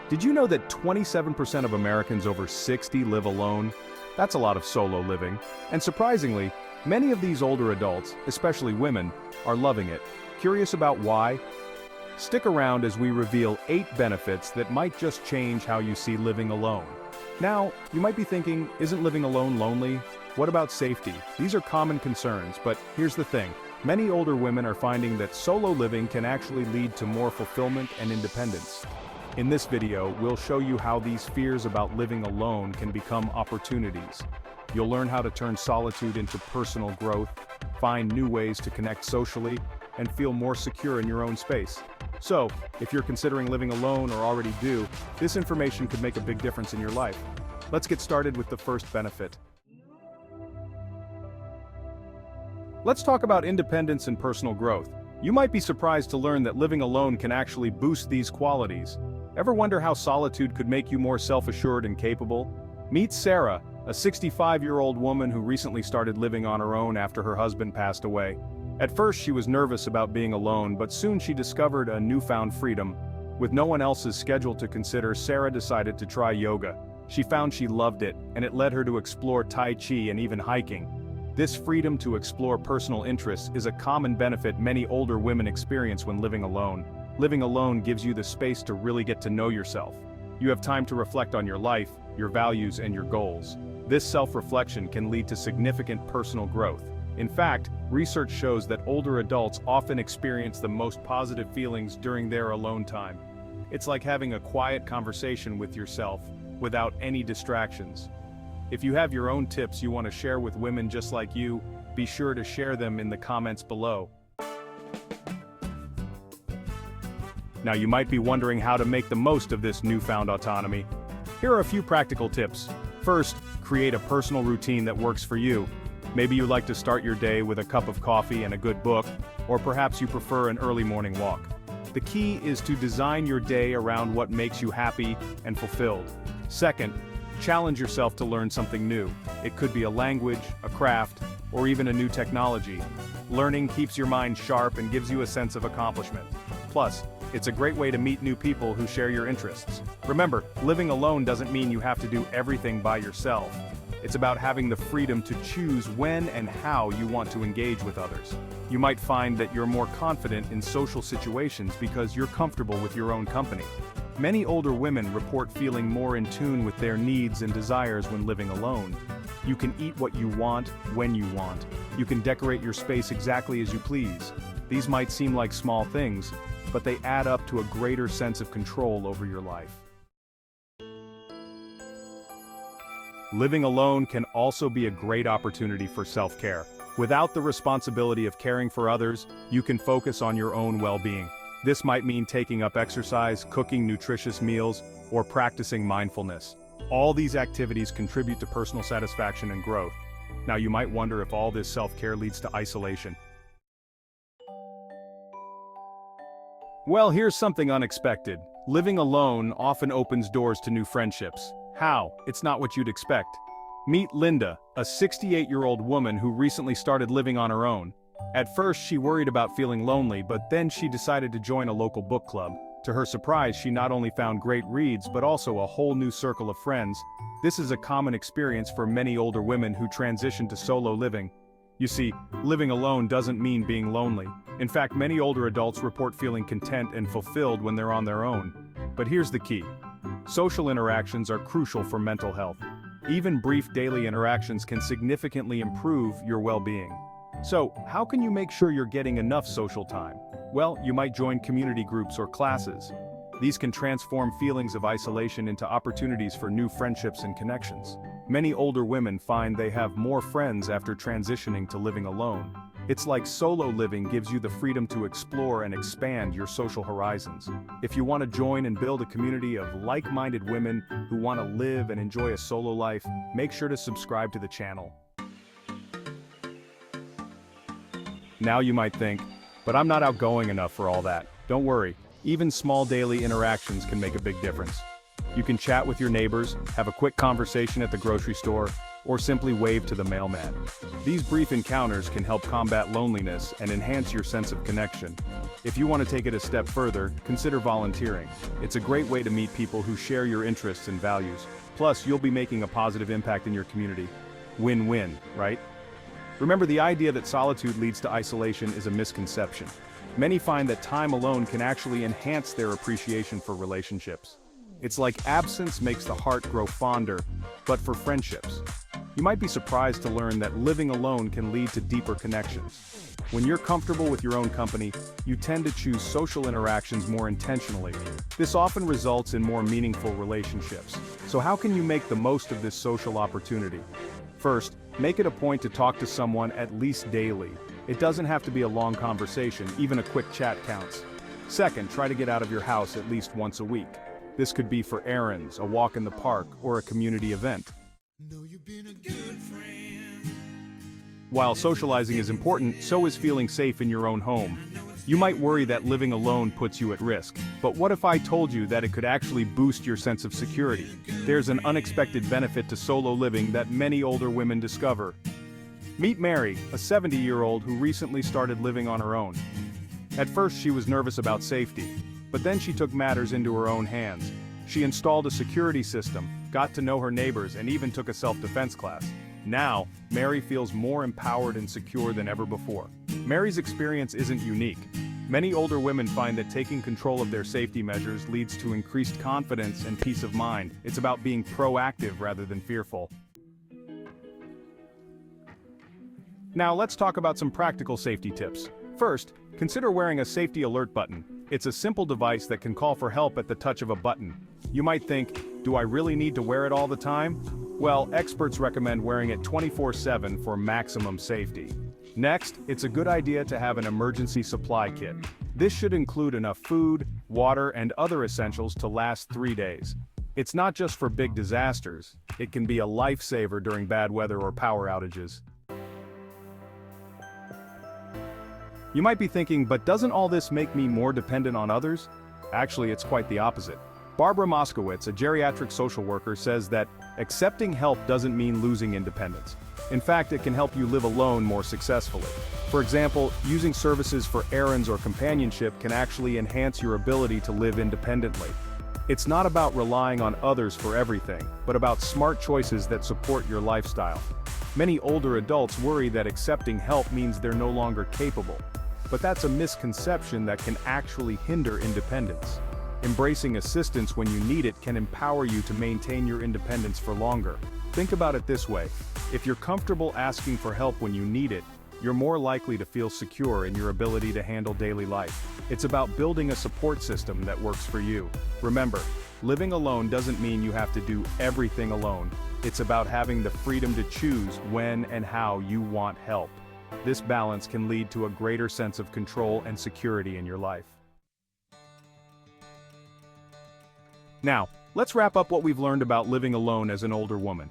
Did you know that 27% of Americans over 60 live alone? That's a lot of solo living. And surprisingly, many of these older adults, especially women, are loving it. Curious about why? Stick around as we reveal 8 benefits that might just change how you see living alone. Now, you might be thinking, isn't living alone lonely? What about safety? These are common concerns, but here's the thing. Many older women are finding that solo living can actually lead to more fulfillment and independence. In this video, we'll show you how these fears about living alone can become opportunities. You'll learn how to turn solitude into personal growth, find new ways to connect socially, and feel more secure in your own space. So, if you're considering living alone or already do, this information could make a big difference in your life. Let's get started with the first benefit. Let's talk about independence and personal growth. You might be surprised to learn that living alone can actually boost these qualities. Ever wonder how solitude could make you more self-assured and capable? Meet Sarah, a 65-year-old woman who recently started living on her own after her husband passed away. At first she was nervous about being alone, but soon she discovered a newfound freedom. With no one else's schedule to consider, Sarah decided to try yoga. She found she loved it, and it led her to explore Tai Chi and even hiking. This freedom to explore personal interests is a common benefit many older women experience when living alone. Living alone gives you the space to really get to know yourself. You have time to reflect on your life, your values, and your goals. This self-reflection can lead to significant personal growth. In fact, research shows that older adults often experience the most positive feelings during their alone time. It's like having a quiet conversation with yourself, without any distractions. If you have your own tips you want to share with women just like you, be sure to share them in the comments below. Now you might be wondering how to make the most of this newfound autonomy. Here are a few practical tips. First, create a personal routine that works for you. Maybe you like to start your day with a cup of coffee and a good book, or perhaps you prefer an early morning walk. The key is to design your day around what makes you happy and fulfilled. Second, challenge yourself to learn something new. It could be a language, a craft, or even a new technology. Learning keeps your mind sharp and gives you a sense of accomplishment. Plus, it's a great way to meet new people who share your interests. Remember, living alone doesn't mean you have to do everything by yourself. It's about having the freedom to choose when and how you want to engage with others. You might find that you're more confident in social situations because you're comfortable with your own company. Many older women report feeling more in tune with their needs and desires when living alone. You can eat what you want, when you want. You can decorate your space exactly as you please. These might seem like small things, but they add up to a greater sense of control over your life. Living alone can also be a great opportunity for self-care. Without the responsibility of caring for others, you can focus on your own well-being. This might mean taking up exercise, cooking nutritious meals, or practicing mindfulness. All these activities contribute to personal satisfaction and growth. Now you might wonder if all this self-care leads to isolation. Well, here's something unexpected. Living alone often opens doors to new friendships. How? It's not what you'd expect. Meet Linda, a 68-year-old woman who recently started living on her own. At first, she worried about feeling lonely, but then she decided to join a local book club. To her surprise, she not only found great reads, but also a whole new circle of friends. This is a common experience for many older women who transition to solo living. You see, living alone doesn't mean being lonely. In fact, many older adults report feeling content and fulfilled when they're on their own. But here's the key. Social interactions are crucial for mental health. Even brief daily interactions can significantly improve your well-being. So, how can you make sure you're getting enough social time? Well, you might join community groups or classes. These can transform feelings of isolation into opportunities for new friendships and connections. Many older women find they have more friends after transitioning to living alone. It's like solo living gives you the freedom to explore and expand your social horizons. If you want to join and build a community of like-minded women who want to live and enjoy a solo life, make sure to subscribe to the channel. Now you might think, but I'm not outgoing enough for all that. Don't worry, even small daily interactions can make a big difference. You can chat with your neighbors, have a quick conversation at the grocery store, or simply wave to the mailman. These brief encounters can help combat loneliness and enhance your sense of connection. If you want to take it a step further, consider volunteering. It's a great way to meet people who share your interests and values. Plus, you'll be making a positive impact in your community. Win-win, right? Remember, the idea that solitude leads to isolation is a misconception. Many find that time alone can actually enhance their appreciation for relationships. It's like absence makes the heart grow fonder, but for friendships. You might be surprised to learn that living alone can lead to deeper connections. When you're comfortable with your own company, you tend to choose social interactions more intentionally. This often results in more meaningful relationships. So how can you make the most of this social opportunity? First, make it a point to talk to someone at least daily. It doesn't have to be a long conversation, even a quick chat counts. Second, try to get out of your house at least once a week. This could be for errands, a walk in the park, or a community event. While socializing is important, so is feeling safe in your own home. You might worry that living alone puts you at risk, but what if I told you that it could actually boost your sense of security? There's an unexpected benefit to solo living that many older women discover. Meet Mary, a 70-year-old who recently started living on her own. At first she was nervous about safety, but then she took matters into her own hands. She installed a security system, got to know her neighbors, and even took a self-defense class. Now, Mary feels more empowered and secure than ever before. Mary's experience isn't unique. Many older women find that taking control of their safety measures leads to increased confidence and peace of mind. It's about being proactive rather than fearful. Now let's talk about some practical safety tips. First, consider wearing a safety alert button. It's a simple device that can call for help at the touch of a button. You might think, do I really need to wear it all the time? Well, experts recommend wearing it 24/7 for maximum safety. Next, it's a good idea to have an emergency supply kit. This should include enough food, water, and other essentials to last 3 days. It's not just for big disasters, it can be a lifesaver during bad weather or power outages. You might be thinking, but doesn't all this make me more dependent on others? Actually, it's quite the opposite. Barbara Moskowitz, a geriatric social worker, says that accepting help doesn't mean losing independence. In fact, it can help you live alone more successfully. For example, using services for errands or companionship can actually enhance your ability to live independently. It's not about relying on others for everything, but about smart choices that support your lifestyle. Many older adults worry that accepting help means they're no longer capable. But that's a misconception that can actually hinder independence. Embracing assistance when you need it can empower you to maintain your independence for longer. Think about it this way: if you're comfortable asking for help when you need it, you're more likely to feel secure in your ability to handle daily life. It's about building a support system that works for you. Remember, living alone doesn't mean you have to do everything alone. It's about having the freedom to choose when and how you want help. This balance can lead to a greater sense of control and security in your life. Now, let's wrap up what we've learned about living alone as an older woman.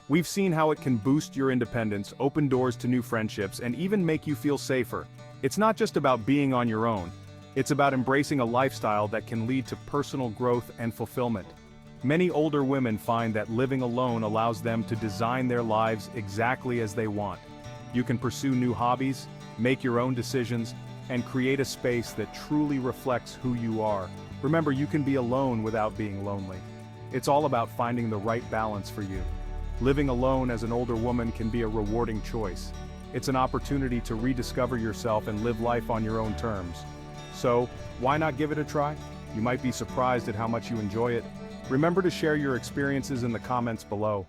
We've seen how it can boost your independence, open doors to new friendships, and even make you feel safer. It's not just about being on your own. It's about embracing a lifestyle that can lead to personal growth and fulfillment. Many older women find that living alone allows them to design their lives exactly as they want. You can pursue new hobbies, make your own decisions, and create a space that truly reflects who you are. Remember, you can be alone without being lonely. It's all about finding the right balance for you. Living alone as an older woman can be a rewarding choice. It's an opportunity to rediscover yourself and live life on your own terms. So, why not give it a try? You might be surprised at how much you enjoy it. Remember to share your experiences in the comments below.